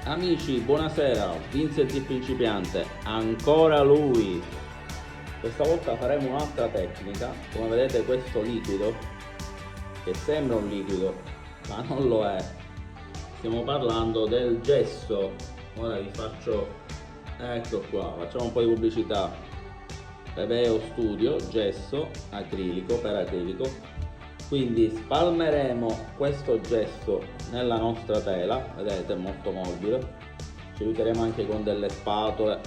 Amici, buonasera, Vincent il principiante, ancora lui. Questa volta faremo un'altra tecnica. Come vedete, questo liquido, che sembra un liquido, ma non lo è. Stiamo parlando del gesso. Ora vi faccio, ecco qua, facciamo un po' di pubblicità. Peveo Studio, gesso acrilico per acrilico. Quindi spalmeremo questo gesso nella nostra tela, vedete, è molto morbido. Ci aiuteremo anche con delle spatole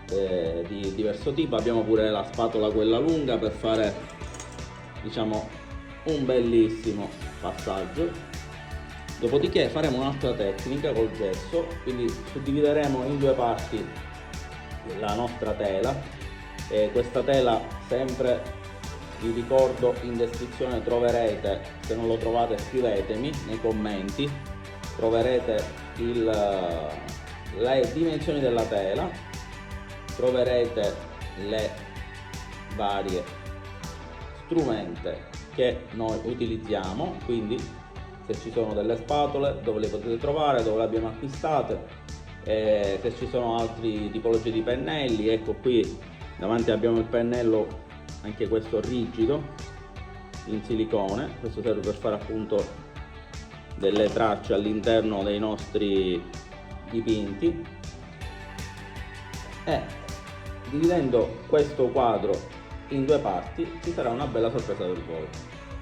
di diverso tipo. Abbiamo pure la spatola quella lunga per fare, diciamo, un bellissimo passaggio. Dopodiché faremo un'altra tecnica col gesso, quindi suddivideremo in due parti la nostra tela. Questa tela, sempre vi ricordo, in descrizione troverete, se non lo trovate scrivetemi nei commenti, troverete le dimensioni della tela, troverete le varie strumenti che noi utilizziamo, quindi se ci sono delle spatole dove le potete trovare, dove le abbiamo acquistate, se ci sono altre tipologie di pennelli, ecco qui davanti abbiamo il pennello, anche questo rigido in silicone. Questo serve per fare appunto delle tracce all'interno dei nostri dipinti, e dividendo questo quadro in due parti ci sarà una bella sorpresa per voi.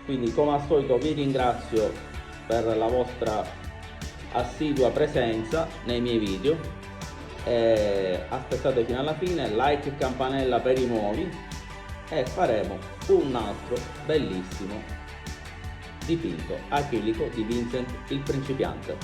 Quindi, come al solito, vi ringrazio per la vostra assidua presenza nei miei video, aspettate fino alla fine, like e campanella per i nuovi, e faremo un altro bellissimo dipinto acrilico di Vincent il principiante.